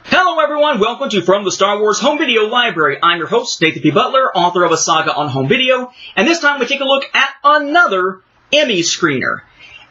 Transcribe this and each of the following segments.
Hello everyone, welcome to From the Star Wars Home Video Library. I'm your host, Nathan P. Butler, author of A Saga on Home Video, and this time we take a look at another Emmy screener.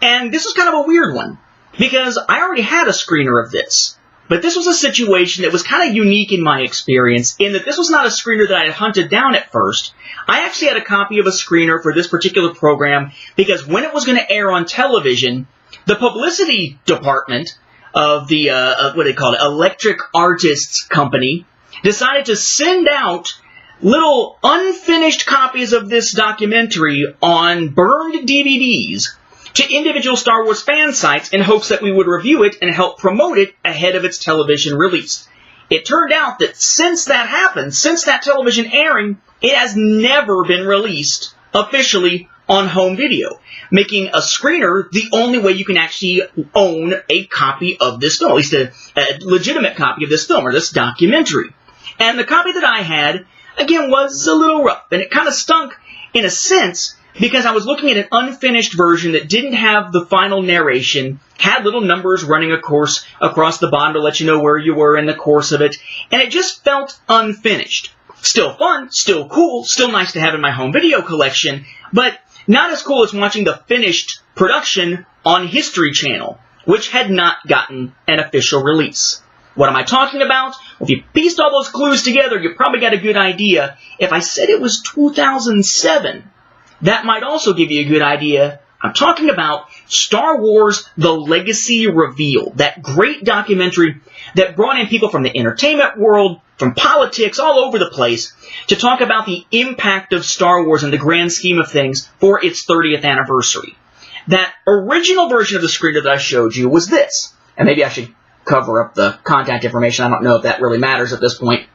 And this is kind of a weird one, because I already had a screener of this. But this was a situation that was kind of unique in my experience, in that this was not a screener that I had hunted down at first. I actually had a copy of a screener for this particular program, because when it was going to air on television, the publicity department of the, what they call it, Electric Artists Company, decided to send out little unfinished copies of this documentary on burned DVDs to individual Star Wars fan sites in hopes that we would review it and help promote it ahead of its television release. It turned out that since that happened, since that television airing, it has never been released officially on home video, making a screener the only way you can actually own a copy of this film, at least a legitimate copy of this film, or this documentary. And the copy that I had, again, was a little rough, and it kind of stunk in a sense, because I was looking at an unfinished version that didn't have the final narration, had little numbers running, of course, across the bottom to let you know where you were in the course of it, and it just felt unfinished. Still fun, still cool, still nice to have in my home video collection, but not as cool as watching the finished production on History Channel, which had not gotten an official release. What am I talking about? Well, if you pieced all those clues together, you probably got a good idea. If I said it was 2007, that might also give you a good idea. I'm talking about Star Wars The Legacy Revealed, that great documentary that brought in people from the entertainment world, from politics, all over the place, to talk about the impact of Star Wars in the grand scheme of things for its 30th anniversary. That original version of the screener that I showed you was this. And maybe I should cover up the contact information. I don't know if that really matters at this point.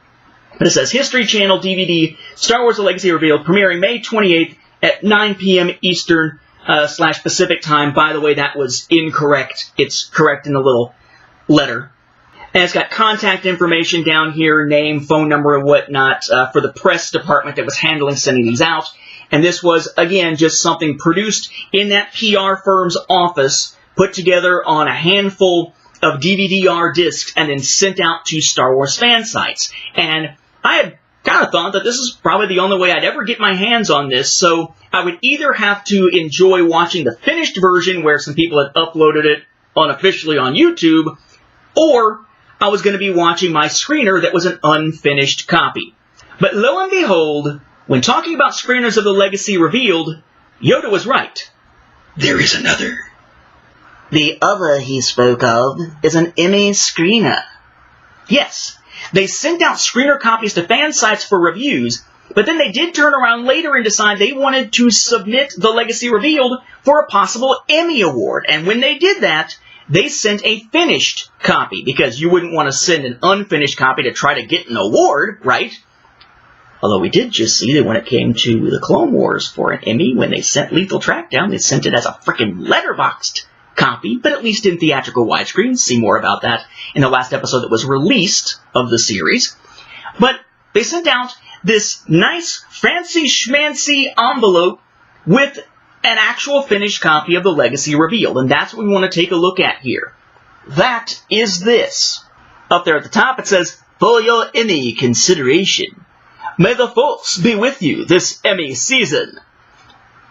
But it says, History Channel DVD, Star Wars The Legacy Revealed, premiering May 28th at 9 p.m. Eastern / Pacific time. By the way, that was incorrect. It's correct in the little letter. And it's got contact information down here, name, phone number, and whatnot, for the press department that was handling sending these out. And this was, again, just something produced in that PR firm's office, put together on a handful of DVD-R discs, and then sent out to Star Wars fan sites. And I had kind of thought that this is probably the only way I'd ever get my hands on this, so I would either have to enjoy watching the finished version, where some people had uploaded it unofficially on YouTube, or I was going to be watching my screener that was an unfinished copy. But lo and behold, when talking about screeners of The Legacy Revealed, Yoda was right. There is another. The other he spoke of is an Emmy screener. Yes, they sent out screener copies to fan sites for reviews, but then they did turn around later and decide they wanted to submit The Legacy Revealed for a possible Emmy Award. And when they did that, they sent a finished copy, because you wouldn't want to send an unfinished copy to try to get an award, right? Although we did just see that when it came to the Clone Wars for an Emmy, when they sent Lethal Trackdown, they sent it as a frickin' letterboxed copy, but at least in theatrical widescreen. See more about that in the last episode that was released of the series. But they sent out this nice, fancy schmancy envelope with an actual finished copy of The Legacy Revealed, and that's what we want to take a look at here. That is this. Up there at the top it says, "For your Emmy consideration. May the Force be with you this Emmy season."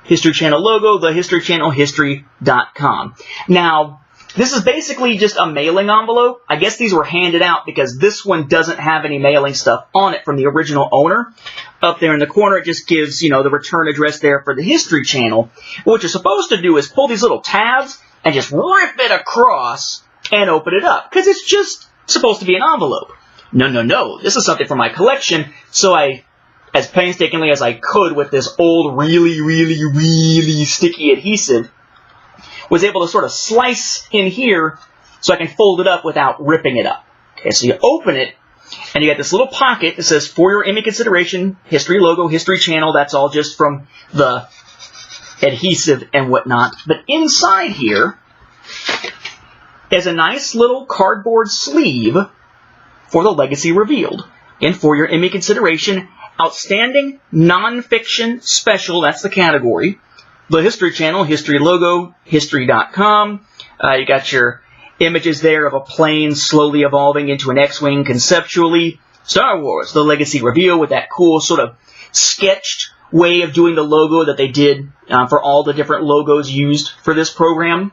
History Channel logo, the History Channel, history.com. Now, this is basically just a mailing envelope. I guess these were handed out because this one doesn't have any mailing stuff on it from the original owner. Up there in the corner, it just gives, the return address there for the History Channel. What you're supposed to do is pull these little tabs and just rip it across and open it up, because it's just supposed to be an envelope. No. This is something for my collection, so I, as painstakingly as I could with this old, really sticky adhesive, was able to sort of slice in here so I can fold it up without ripping it up. Okay, so you open it, and you got this little pocket that says, "For your Emmy consideration, History logo, History Channel." That's all just from the adhesive and whatnot. But inside here is a nice little cardboard sleeve for The Legacy Revealed. And for your Emmy consideration, Outstanding Nonfiction Special, that's the category. The History Channel, History logo, history.com. You got your images there of a plane slowly evolving into an X-Wing conceptually. Star Wars, the Legacy reveal with that cool sort of sketched way of doing the logo that they did for all the different logos used for this program.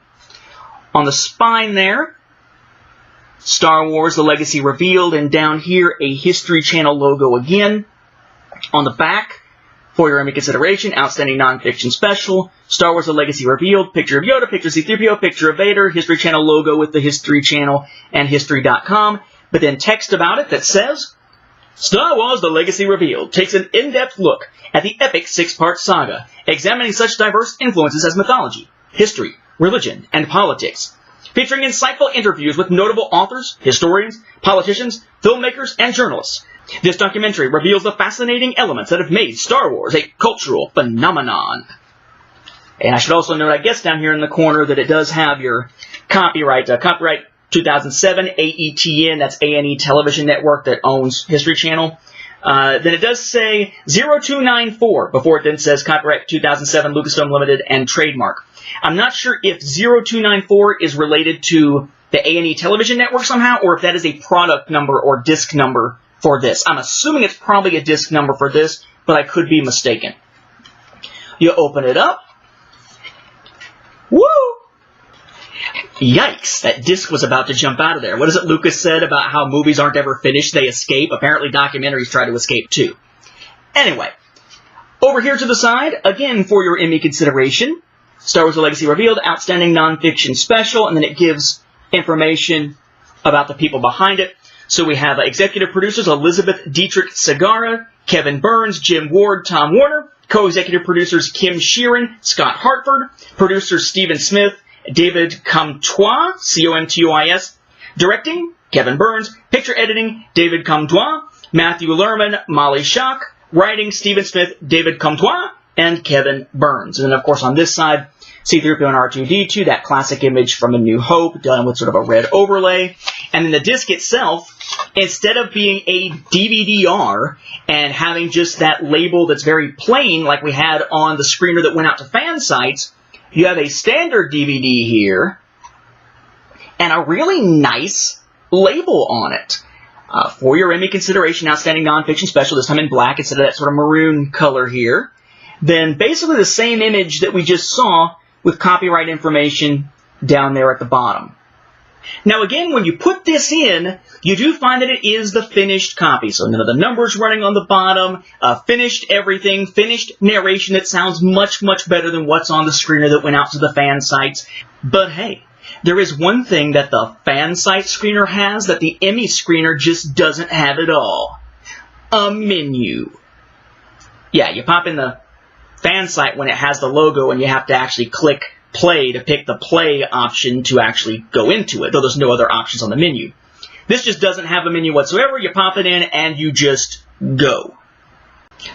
On the spine there, Star Wars, the Legacy revealed, and down here a History Channel logo again. On the back, for your Emmy consideration, Outstanding Nonfiction Special, Star Wars The Legacy Revealed, picture of Yoda, picture of C-3PO, picture of Vader, History Channel logo with the History Channel and History.com, but then text about it that says, Star Wars The Legacy Revealed takes an in-depth look at the epic 6-part saga, examining such diverse influences as mythology, history, religion, and politics, featuring insightful interviews with notable authors, historians, politicians, filmmakers, and journalists. This documentary reveals the fascinating elements that have made Star Wars a cultural phenomenon. And I should also note, I guess down here in the corner, that it does have your copyright 2007 AETN, that's A&E Television Network that owns History Channel. Then it does say 0294 before it then says copyright 2007 Lucasfilm Limited and trademark. I'm not sure if 0294 is related to the A&E Television Network somehow, or if that is a product number or disc number for this. I'm assuming it's probably a disc number for this, but I could be mistaken. You open it up. Woo! Yikes, that disc was about to jump out of there. What is it Lucas said about how movies aren't ever finished, they escape? Apparently documentaries try to escape too. Anyway, over here to the side, again for your Emmy consideration, Star Wars The Legacy Revealed, Outstanding Nonfiction Special, and then it gives information about the people behind it. So we have executive producers Elizabeth Dietrich Segarra, Kevin Burns, Jim Ward, Tom Warner, co-executive producers Kim Sheeran, Scott Hartford, producers Stephen Smith, David Comtois, C-O-M-T-O-I-S, directing, Kevin Burns, picture editing, David Comtois, Matthew Lerman, Molly Schock, writing, Stephen Smith, David Comtois, and Kevin Burns. And then, of course, on this side, C-3PO and R2-D2, that classic image from A New Hope, done with sort of a red overlay. And then the disc itself, instead of being a DVD-R and having just that label that's very plain like we had on the screener that went out to fan sites, you have a standard DVD here and a really nice label on it. For your Emmy consideration, Outstanding Nonfiction Special, this time in black instead of that sort of maroon color here. Then basically the same image that we just saw with copyright information down there at the bottom. Now again, when you put this in, you do find that it is the finished copy. So none of the numbers running on the bottom, finished everything, finished narration that sounds much, much better than what's on the screener that went out to the fan sites. But hey, there is one thing that the fan site screener has that the Emmy screener just doesn't have at all. A menu. Yeah, you pop in the fan site when it has the logo and you have to actually click play to pick the play option to actually go into it, though there's no other options on the menu. This just doesn't have a menu whatsoever. You pop it in and you just go.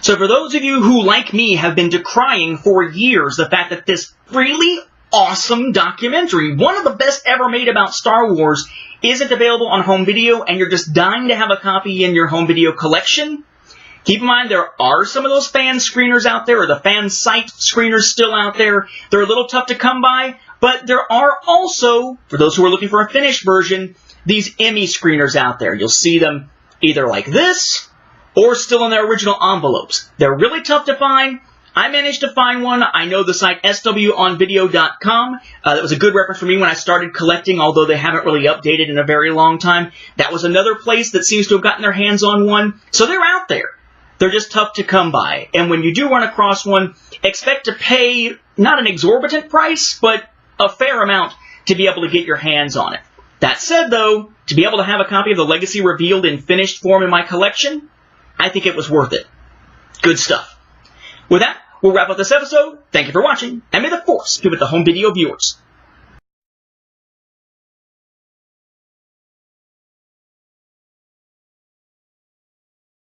So for those of you who, like me, have been decrying for years the fact that this really awesome documentary, one of the best ever made about Star Wars, isn't available on home video and you're just dying to have a copy in your home video collection, keep in mind there are some of those fan screeners out there, or the fan site screeners still out there. They're a little tough to come by, but there are also, for those who are looking for a finished version, these Emmy screeners out there. You'll see them either like this, or still in their original envelopes. They're really tough to find. I managed to find one. I know the site swonvideo.com. That was a good reference for me when I started collecting, although they haven't really updated in a very long time. That was another place that seems to have gotten their hands on one. So they're out there. They're just tough to come by. And when you do run across one, expect to pay not an exorbitant price, but a fair amount to be able to get your hands on it. That said, though, to be able to have a copy of The Legacy Revealed in finished form in my collection, I think it was worth it. Good stuff. With that, we'll wrap up this episode. Thank you for watching, and may the Force be with the home video viewers.